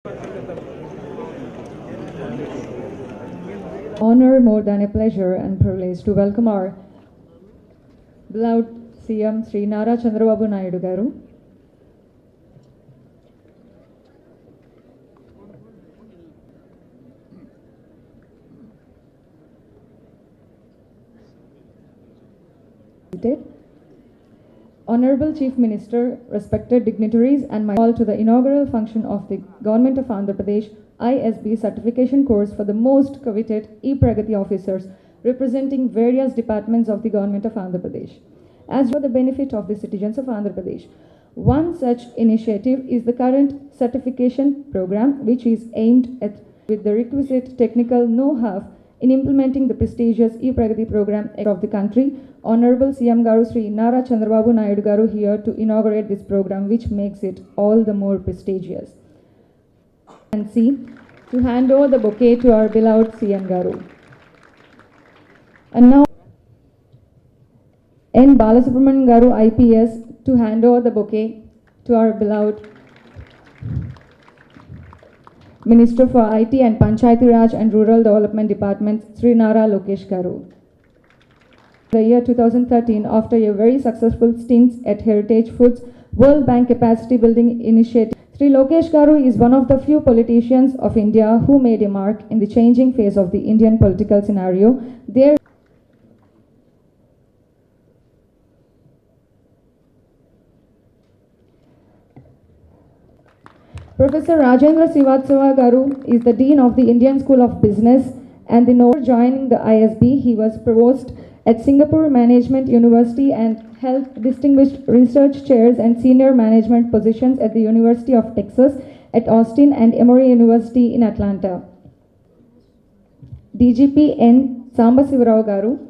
Honor more than a pleasure and privilege to welcome our beloved CM Sri Nara Chandrababu Naidu garu. Honorable Chief Minister, respected dignitaries, and my call to the inaugural function of the Government of Andhra Pradesh ISB certification course for the most coveted Pragati officers representing various departments of the Government of Andhra Pradesh. As for the benefit of the citizens of Andhra Pradesh, one such initiative is the current certification program, which is aimed at with the requisite technical know-how in implementing the prestigious Pragati program of the country. Honorable CM Garu Sri Nara Chandrababu Naidu garu here to inaugurate this program, which makes it all the more prestigious. And see, to hand over the bouquet to our beloved CM Garu. And now, N. Balasubramanian Garu IPS to hand over the bouquet to our beloved Minister for IT and Panchayati Raj and Rural Development Department, Sri Nara Lokesh Garu. The year 2013, after a very successful stint at Heritage Foods World Bank Capacity Building Initiative, Sri Lokesh Garu is one of the few politicians of India who made a mark in the changing face of the Indian political scenario. Professor Rajendra Srivatsava Garu is the Dean of the Indian School of Business and joining the ISB, he was provost at Singapore Management University and held distinguished research chairs and senior management positions at the University of Texas at Austin and Emory University in Atlanta. DGP N. Sambasivarao Garu.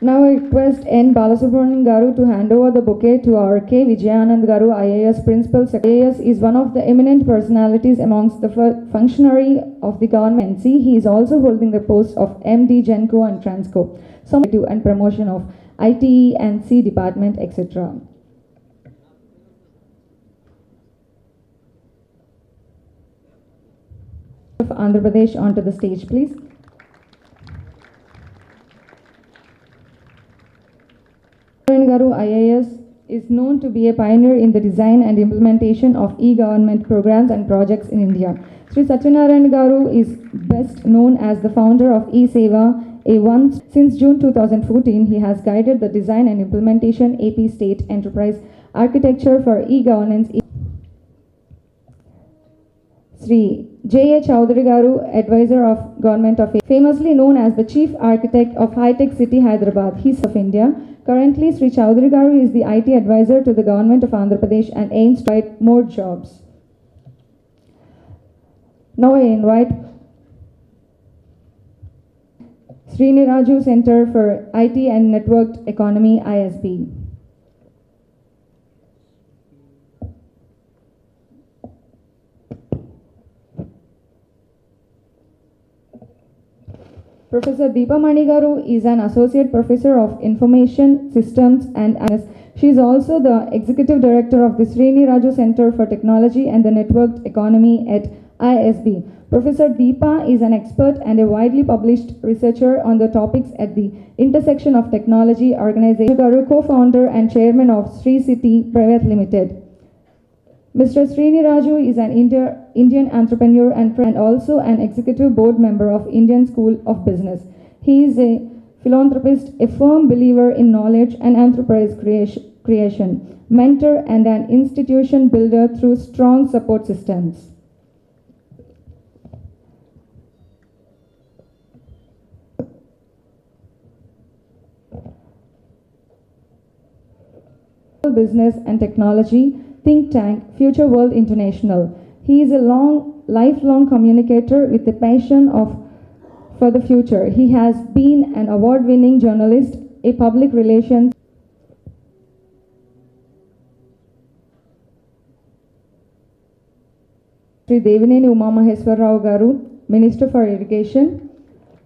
Now I request N. Balasubramanian Garu to hand over the bouquet to our K. Vijayawada Garu, IAS Principal Secretary. IAS is one of the eminent personalities amongst the functionary of the government. He is also holding the post of MD Genco and Transco, and promotion of ITE and C department, etc. Andhra Pradesh onto the stage, please. Garu IAS is known to be a pioneer in the design and implementation of e-government programs and projects in India. Sri Satyanarayan Garu is best known as the founder of eSeva A1. Since June 2014, he has guided the design and implementation AP State Enterprise Architecture for e-governance. Sri J. A. Chowdhury Garu, advisor of Government of India, famously known as the Chief Architect of High-Tech City Hyderabad. He is of India. Currently, Sri Chowdhury Garu is the IT advisor to the Government of Andhra Pradesh and aims to provide more jobs. Now I invite Sriniraju Center for IT and Networked Economy, ISB. Professor Deepa Mani Garu is an Associate Professor of Information Systems and she is also the Executive Director of the Sriniraju Center for Technology and the Networked Economy at ISB. Professor Deepa is an expert and a widely published researcher on the topics at the intersection of technology organization. Garu, co-founder and chairman of Sri City Private Limited. Mr. Sriniraju is an Indian entrepreneur and also an executive board member of Indian School of Business. He is a philanthropist, a firm believer in knowledge and enterprise creation, mentor and an institution builder through strong support systems. Business and Technology think tank Future World International. He is a lifelong communicator with a passion for the future. He has been an award-winning journalist, a public relations Sri Devineni Uma Maheswar Rao Garu, Minister for Irrigation.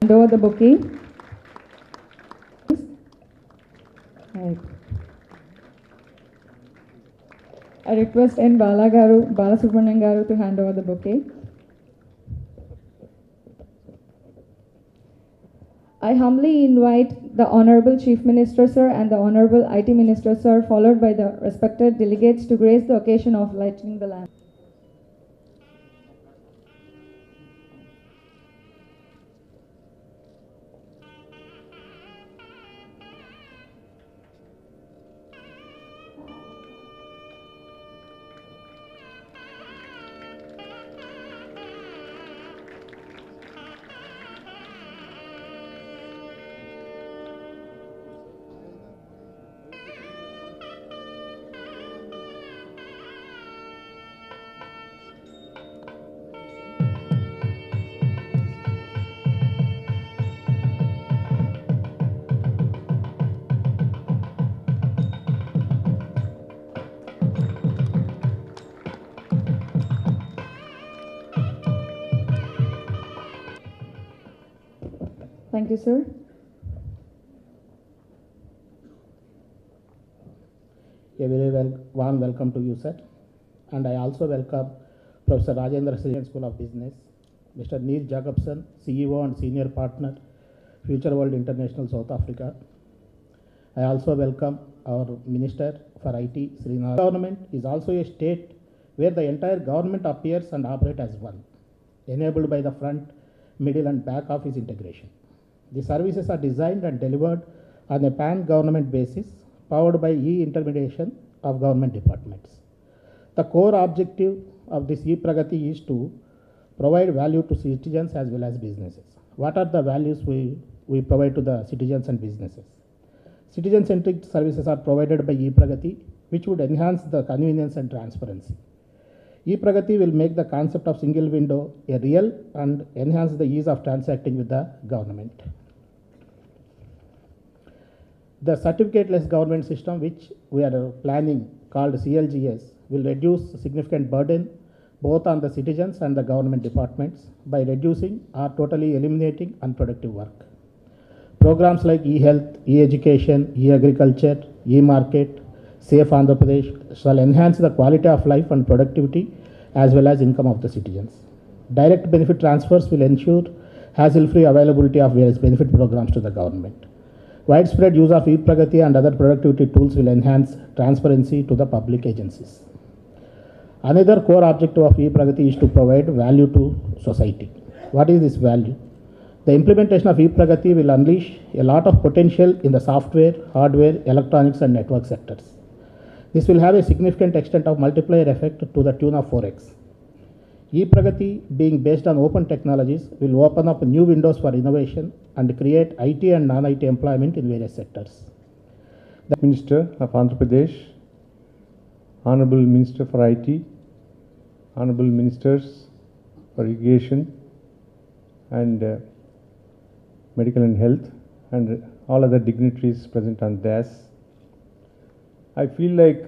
Hand over the bouquet. Right. I request N. Balasubramanian Garu to hand over the bouquet. I humbly invite the Honorable Chief Minister Sir and the Honorable IT Minister Sir, followed by the respected delegates, to grace the occasion of lighting the lamp. Thank you, sir. A very warm welcome to you, sir. And I also welcome Professor Rajendra Sri School of Business, Mr. Neil Jacobson, CEO and Senior Partner, Future World International South Africa. I also welcome our Minister for IT, Sri Narayana. Government is also a state where the entire government appears and operates as one, enabled by the front, middle and back office integration. The services are designed and delivered on a pan-government basis, powered by e-intermediation of government departments. The core objective of this e-Pragati is to provide value to citizens as well as businesses. What are the values we provide to the citizens and businesses? Citizen-centric services are provided by e-Pragati, which would enhance the convenience and transparency. e-Pragati will make the concept of single window a real and enhance the ease of transacting with the government. The certificate-less government system, which we are planning, called CLGS, will reduce significant burden both on the citizens and the government departments by reducing or totally eliminating unproductive work. Programs like e-health, e-education, e-agriculture, e-market, Safe Andhra Pradesh shall enhance the quality of life and productivity as well as income of the citizens. Direct benefit transfers will ensure hassle-free availability of various benefit programs to the government. Widespread use of e-Pragati and other productivity tools will enhance transparency to the public agencies. Another core objective of e-Pragati is to provide value to society. What is this value? The implementation of e-Pragati will unleash a lot of potential in the software, hardware, electronics and network sectors. This will have a significant extent of multiplier effect to the tune of 4x. e-Pragati, being based on open technologies, will open up new windows for innovation and create IT and non-IT employment in various sectors. The Minister of Andhra Pradesh, Honorable Minister for IT, Honorable Ministers for Irrigation and Medical and Health, and all other dignitaries present on this. I feel like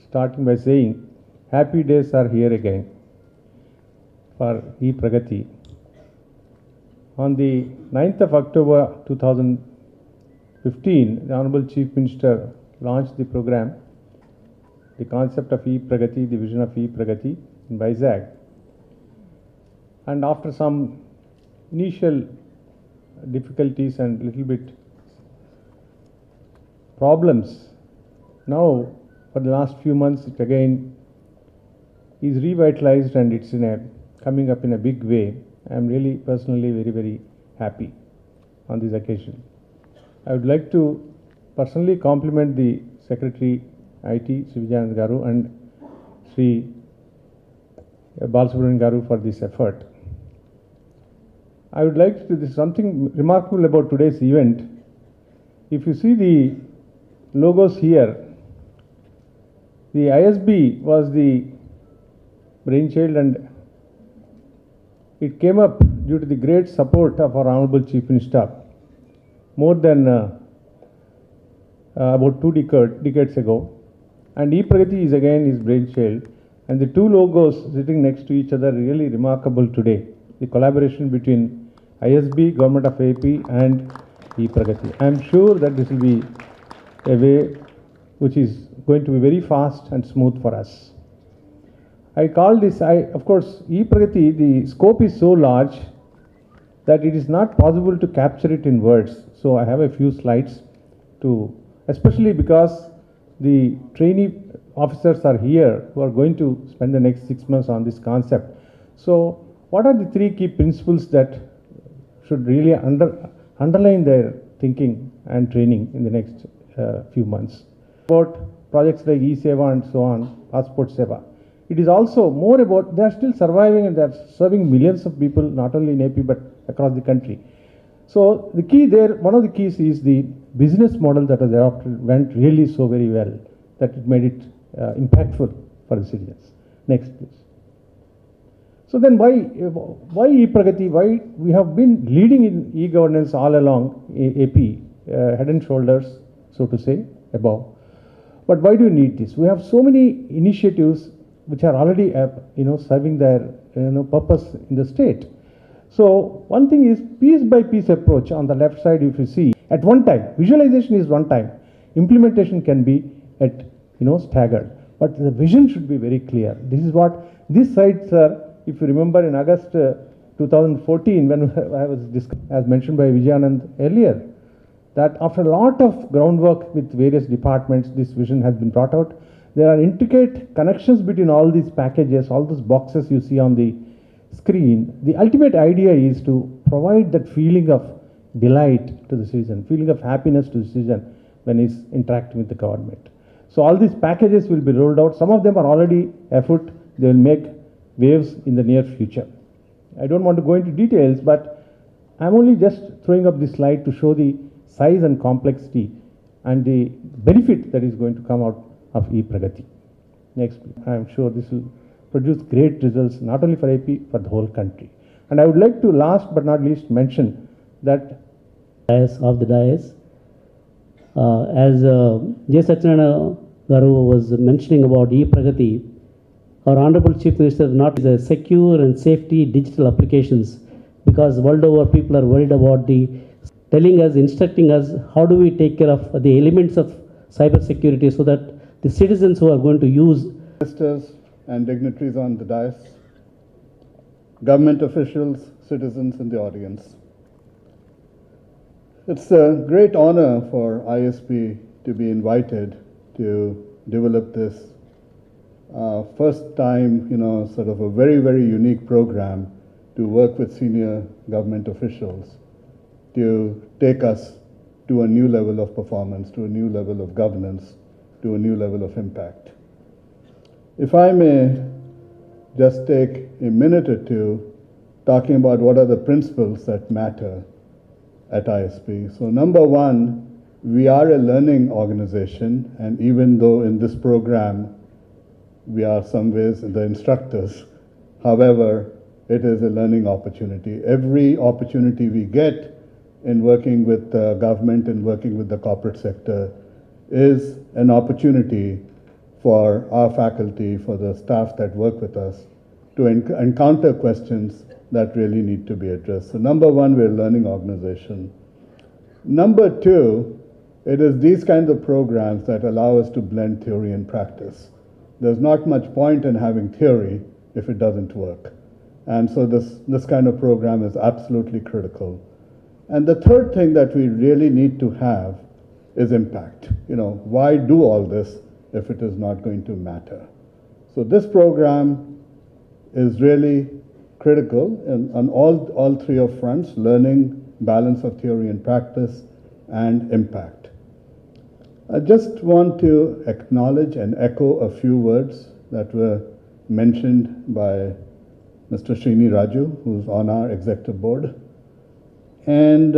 starting by saying happy days are here again for e-Pragati. On the 9th of October 2015, the Honorable Chief Minister launched the program, the concept of e-Pragati, the vision of e-Pragati in Vizag. And after some initial difficulties and little bit problems, now for the last few months it again is revitalized and it's coming up in a big way. I am really personally very happy on this occasion. I would like to personally compliment the Secretary IT, Sri Vijayawada Garu, and Sri Balasubramanian Garu for this effort. I would like to, this is something remarkable about today's event. If you see the logos here, the ISB was the brainchild and it came up due to the great support of our Honorable Chief Minister more than about 2 decades ago. And e-Pragati is again his brainchild, And the two logos sitting next to each other are really remarkable today. The collaboration between ISB, Government of AP and Pragati. I am sure that this will be a way which is going to be very fast and smooth for us. I call this, of course, Pragati, the scope is so large that it is not possible to capture it in words. So I have a few slides to, especially because the trainee officers are here who are going to spend the next 6 months on this concept. So what are the three key principles that should really underline their thinking and training in the next few months? About projects like e-Seva and so on, Passport Seva. It is also more about, they are still surviving and they are serving millions of people, not only in AP but across the country. So the key there, one of the keys is the business model that was adopted went really so very well that it made it impactful for the citizens. Next, please. So then why e-Pragati? Why we have been leading in e-governance all along AP, head and shoulders, so to say, above. But why do you need this? We have so many initiatives which are already serving their purpose in the state. So one thing is piece by piece approach on the left side. If you see at one time, visualization is one time, implementation can be at staggered, but the vision should be very clear. This is what these sites are. If you remember in August 2014 when I was discussed, as mentioned by Vijayawada earlier, that after a lot of groundwork with various departments, this vision has been brought out. There are intricate connections between all these packages, all those boxes you see on the screen. The ultimate idea is to provide that feeling of delight to the citizen, feeling of happiness to the citizen when he's interacting with the government. So all these packages will be rolled out. Some of them are already afoot. They will make waves in the near future. I don't want to go into details, but I'm only just throwing up this slide to show the size and complexity and the benefit that is going to come out of e-Pragati. Next, I'm sure this will produce great results not only for AP, for the whole country. And I would like to last but not least mention that of the dais, as J. Satyanarayana Garu was mentioning about e-Pragati, our Honorable Chief Minister not is secure and safety digital applications, because world over people are worried about telling us, instructing us, how do we take care of the elements of cyber security so that the citizens who are going to use. Ministers and dignitaries on the dais, government officials, citizens in the audience. It's a great honor for ISP to be invited to develop this first time, sort of a very, very unique program to work with senior government officials to take us to a new level of performance, to a new level of governance, to a new level of impact. If I may just take a minute or two talking about what are the principles that matter at ISP. So number one, we are a learning organization, and even though in this program we are some ways the instructors, however, it is a learning opportunity. Every opportunity we get in working with the government and working with the corporate sector is an opportunity for our faculty, for the staff that work with us, to encounter questions that really need to be addressed. So number one, we're a learning organization. Number two, it is these kinds of programs that allow us to blend theory and practice. There's not much point in having theory if it doesn't work. And so this kind of program is absolutely critical. And the third thing that we really need to have is impact. Why do all this if it is not going to matter? So this program is really critical on all three of fronts: learning, balance of theory and practice, and impact. I just want to acknowledge and echo a few words that were mentioned by Mr. Srini Raju, who's on our executive board. And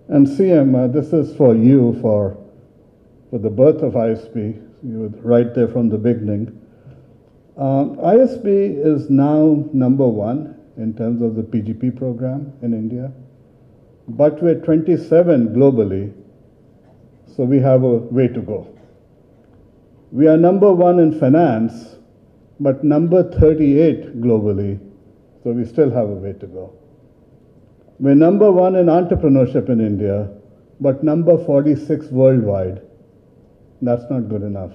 CM, this is for you, for the birth of ISP. You were right there from the beginning. ISP is now number one in terms of the PGP program in India, but we're 27 globally, so we have a way to go. We are number one in finance, but number 38 globally, so we still have a way to go. We're number 1 in entrepreneurship in India, but number 46 worldwide. That's not good enough.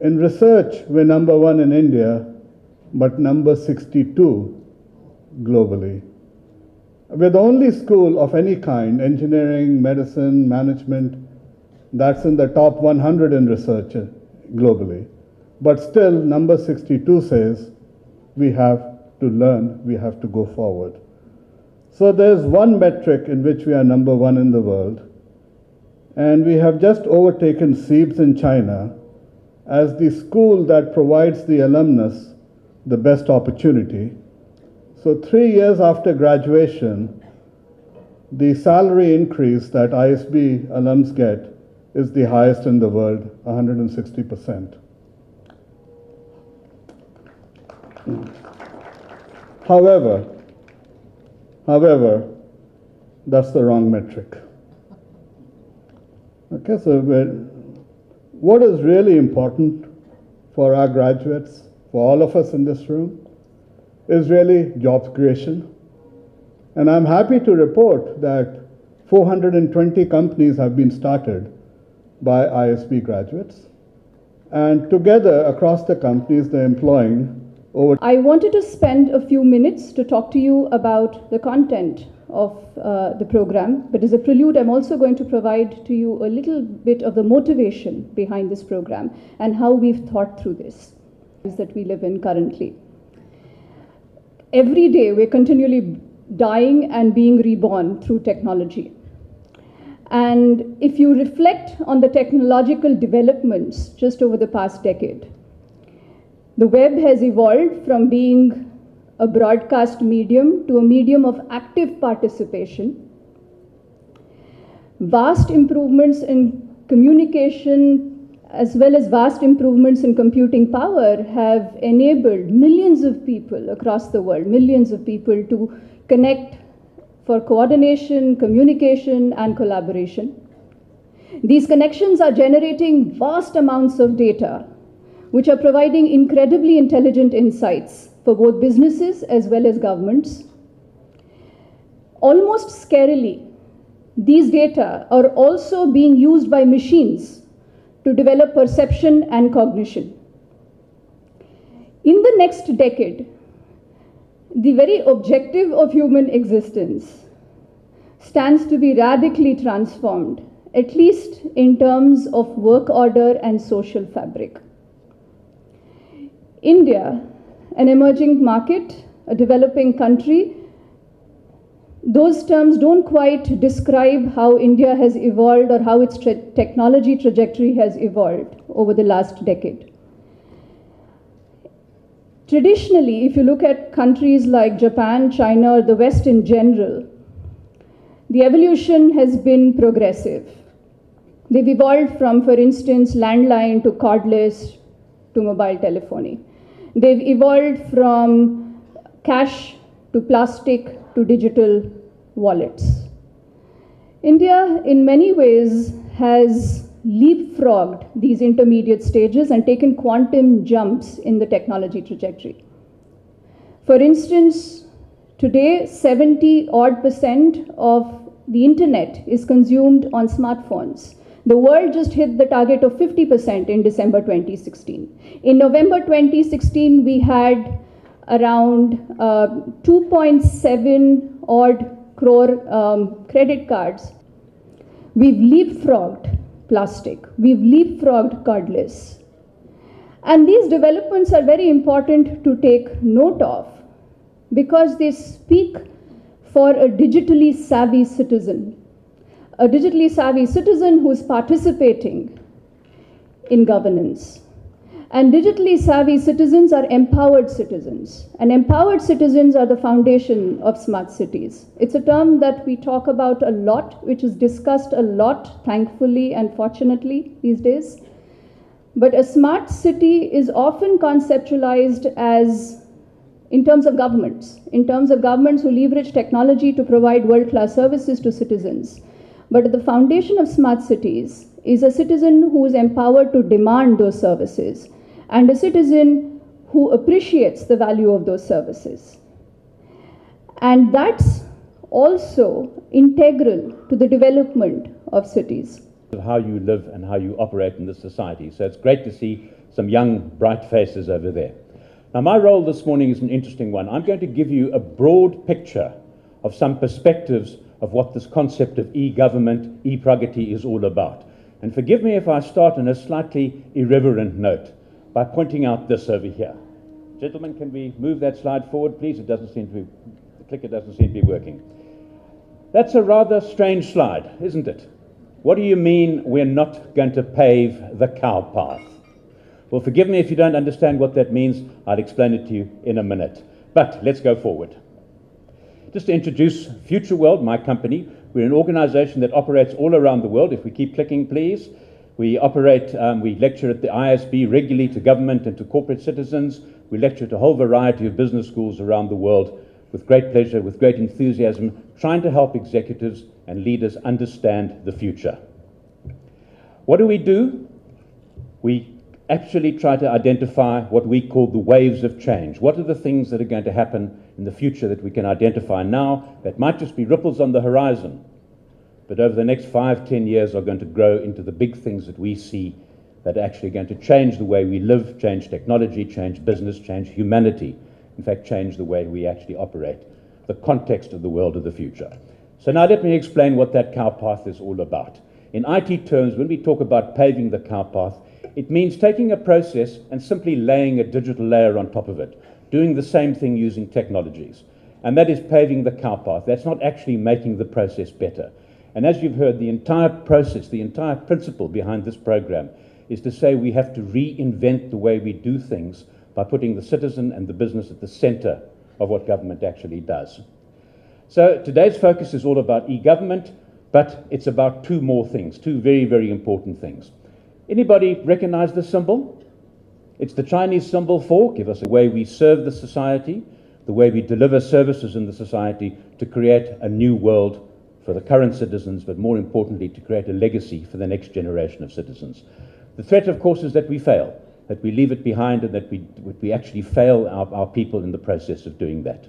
In research, we're number 1 in India, but number 62 globally. We're the only school of any kind, engineering, medicine, management, that's in the top 100 in research globally. But still, number 62 says we have to learn, we have to go forward. So there's one metric in which we are number 1 in the world, and we have just overtaken SEEBS in China as the school that provides the alumnus the best opportunity. So 3 years after graduation, the salary increase that ISB alums get is the highest in the world, 160%. However, that's the wrong metric. Okay, so what is really important for our graduates, for all of us in this room, is really job creation. And I'm happy to report that 420 companies have been started by ISB graduates. And together, across the companies, they're employing over... I wanted to spend a few minutes to talk to you about the content of the program, but as a prelude, I'm also going to provide to you a little bit of the motivation behind this program and how we've thought through this that we live in currently. Every day, we're continually dying and being reborn through technology. And if you reflect on the technological developments just over the past decade, the web has evolved from being a broadcast medium to a medium of active participation. Vast improvements in communication as well as vast improvements in computing power have enabled millions of people across the world, millions of people to connect for coordination, communication, and collaboration. These connections are generating vast amounts of data, which are providing incredibly intelligent insights for both businesses as well as governments. Almost scarily, these data are also being used by machines to develop perception and cognition. In the next decade, the very objective of human existence stands to be radically transformed, at least in terms of work order and social fabric. India, an emerging market, a developing country, those terms don't quite describe how India has evolved or how its technology trajectory has evolved over the last decade. Traditionally, if you look at countries like Japan, China, or the West in general, the evolution has been progressive. They've evolved from, for instance, landline to cordless to mobile telephony. They've evolved from cash to plastic to digital wallets. India, in many ways, has leapfrogged these intermediate stages and taken quantum jumps in the technology trajectory. For instance, today, 70% of the internet is consumed on smartphones. The world just hit the target of 50% in December 2016. In November 2016, we had around 2.7 odd crore credit cards. We've leapfrogged plastic. We've leapfrogged cordless. And these developments are very important to take note of because they speak for a digitally savvy citizen. A digitally savvy citizen who's participating in governance. And digitally savvy citizens are empowered citizens. And empowered citizens are the foundation of smart cities. It's a term that we talk about a lot, which is discussed a lot, thankfully and fortunately these days. But a smart city is often conceptualized as in terms of governments who leverage technology to provide world-class services to citizens. But at the foundation of smart cities is a citizen who is empowered to demand those services and a citizen who appreciates the value of those services. And that's also integral to the development of cities. How you live and how you operate in this society. So it's great to see some young, bright faces over there. Now, my role this morning is an interesting one. I'm going to give you a broad picture of some perspectives of what this concept of e-government, e-Pragati is all about. And forgive me if I start on a slightly irreverent note by pointing out this over here. Gentlemen, can we move that slide forward, please? It doesn't seem to be, the clicker doesn't seem to be working. That's a rather strange slide, isn't it? What do you mean we're not going to pave the cow path? Well, forgive me if you don't understand what that means. I'll explain it to you in a minute. But let's go forward. Just to introduce Future World, my company. We're an organization that operates all around the world. If we keep clicking, please. We lecture at the ISB regularly to government and to corporate citizens. We lecture at a whole variety of business schools around the world with great pleasure, with great enthusiasm, trying to help executives and leaders understand the future. What do? We actually try to identify what we call the waves of change. What are the things that are going to happen in the future that we can identify now that might just be ripples on the horizon, but over the next 5-10 years are going to grow into the big things that we see that are actually going to change the way we live, change technology, change business, change humanity, in fact, change the way we actually operate, the context of the world of the future. So now let me explain what that cow path is all about. In IT terms, when we talk about paving the cow path, it means taking a process and simply laying a digital layer on top of it, doing the same thing using technologies. And that is paving the cow path. That's not actually making the process better. And as you've heard, the entire process, the entire principle behind this program is to say we have to reinvent the way we do things by putting the citizen and the business at the center of what government actually does. So today's focus is all about e-government, but it's about two more things, two very, very important things. Anybody recognize the symbol? It's the Chinese symbol for, give us a way we serve the society, the way we deliver services in the society to create a new world for the current citizens, but more importantly, to create a legacy for the next generation of citizens. The threat, of course, is that we fail, that we leave it behind and that we actually fail our people in the process of doing that.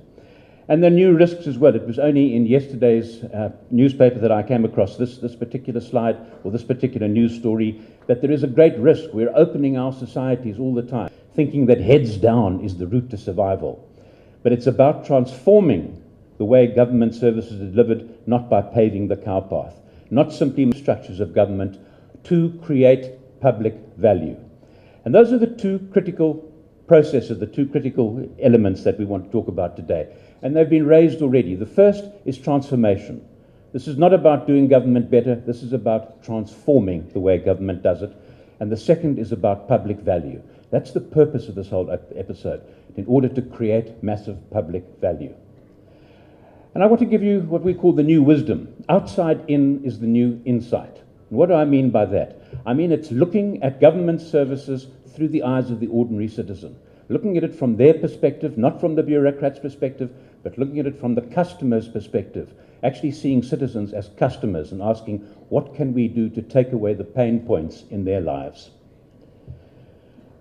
And there are new risks as well. It was only in yesterday's newspaper that I came across this particular slide or this particular news story that there is a great risk. We're opening our societies all the time, thinking that heads down is the route to survival. But it's about transforming the way government services are delivered, not by paving the cow path, not simply structures of government to create public value. And those are the two critical processes, the two critical elements that we want to talk about today. And they've been raised already. The first is transformation. This is not about doing government better. This is about transforming the way government does it. And the second is about public value. That's the purpose of this whole episode, in order to create massive public value. And I want to give you what we call the new wisdom. Outside in is the new insight. And what do I mean by that? I mean it's looking at government services through the eyes of the ordinary citizen. Looking at it from their perspective, not from the bureaucrat's perspective, but looking at it from the customer's perspective. Actually seeing citizens as customers and asking, what can we do to take away the pain points in their lives?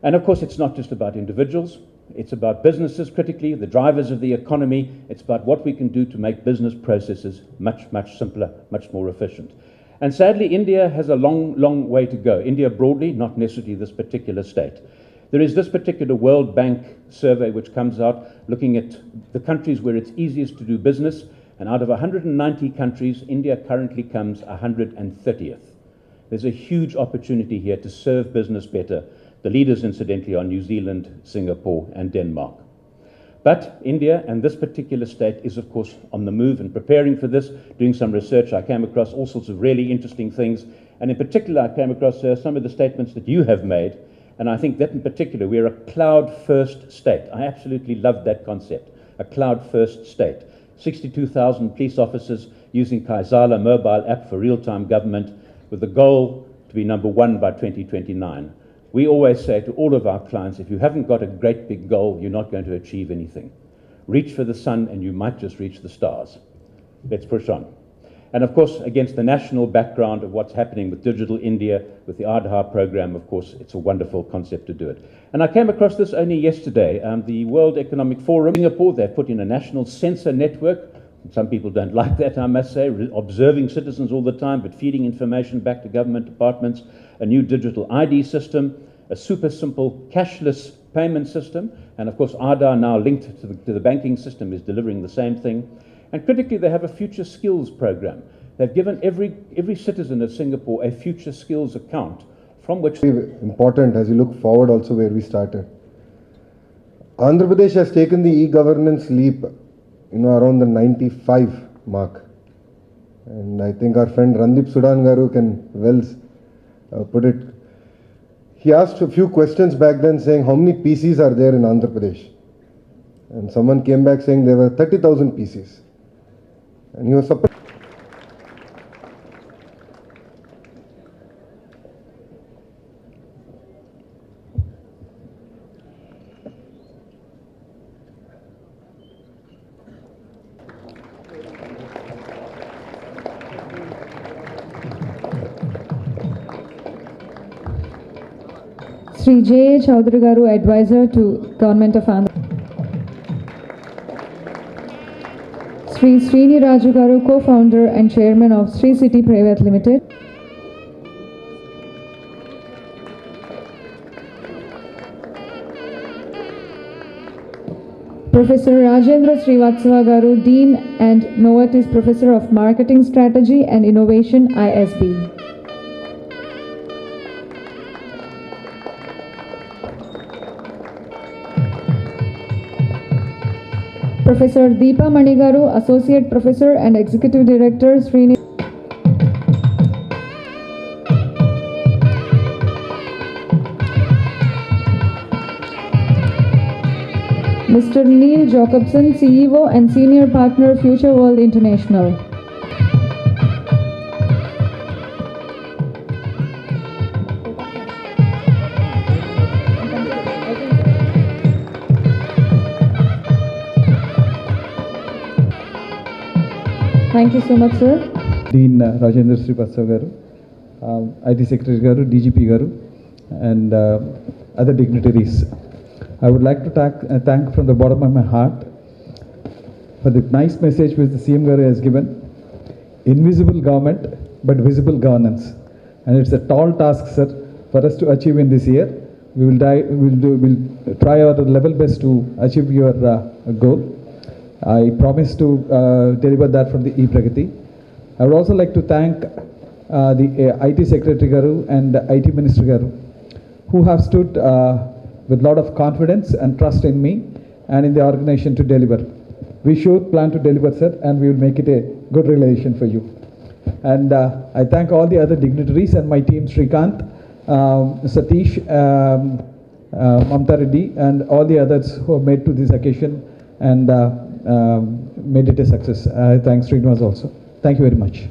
And of course, it's not just about individuals. It's about businesses critically, the drivers of the economy. It's about what we can do to make business processes much, much simpler, much more efficient. And sadly, India has a long, long way to go. India broadly, not necessarily this particular state. There is this particular World Bank survey which comes out looking at the countries where it's easiest to do business, and out of 190 countries, India currently comes 130th. There's a huge opportunity here to serve business better. The leaders, incidentally, are New Zealand, Singapore, and Denmark. But India and this particular state is, of course, on the move and preparing for this, doing some research. I came across all sorts of really interesting things, and in particular, I came across some of the statements that you have made. And I think that in particular, we're a cloud-first state. I absolutely love that concept, a cloud-first state. 62,000 police officers using Kaisala mobile app for real-time government with the goal to be number one by 2029. We always say to all of our clients, if you haven't got a great big goal, you're not going to achieve anything. Reach for the sun and you might just reach the stars. Let's push on. And of course, against the national background of what's happening with Digital India, with the Aadhaar program, of course, it's a wonderful concept to do it. And I came across this only yesterday. The World Economic Forum, Singapore, they've put in a national sensor network. Some people don't like that, I must say, observing citizens all the time, but feeding information back to government departments, a new digital ID system, a super simple cashless payment system, and of course Aadhaar now linked to the banking system is delivering the same thing. And critically, they have a future skills program. They've given every citizen of Singapore a future skills account from which... Important as you look forward also where we started. Andhra Pradesh has taken the e-governance leap, around the 95 mark. And I think our friend Randip Sudan Garu can well put it. He asked a few questions back then saying, how many PCs are there in Andhra Pradesh? And someone came back saying there were 30,000 PCs. And he was surprised. Sri J. Chaudhary Garu, Advisor to Government of Andhra. Sri Srini Raju Garu, Co-founder and Chairman of Sri City Private Limited. Professor Rajendra Srivatsava Garu, Dean and Novartis Professor of Marketing Strategy and Innovation, ISB. Professor Deepa Manigaru, Associate Professor and Executive Director, Srini. Mr. Neil Jacobson, CEO and Senior Partner, Future World International. Thank you so much, sir. Dean Rajendra Srivatsava Garu, IT Secretary Garu, DGP Garu, and other dignitaries. I would like to thank from the bottom of my heart for the nice message which the CM Garu has given. Invisible government, but visible governance. And it's a tall task, sir, for us to achieve in this year. We'll try our level best to achieve your goal. I promise to deliver that from the Pragati. I would also like to thank the IT Secretary Garu and IT Minister Garu, who have stood with a lot of confidence and trust in me and in the organization to deliver. We should plan to deliver, sir, and we will make it a good relation for you. And I thank all the other dignitaries and my team, Srikant, Satish, Mamta Reddy, and all the others who have made to this occasion and made it a success. Thanks, Srinivas, also. Thank you very much.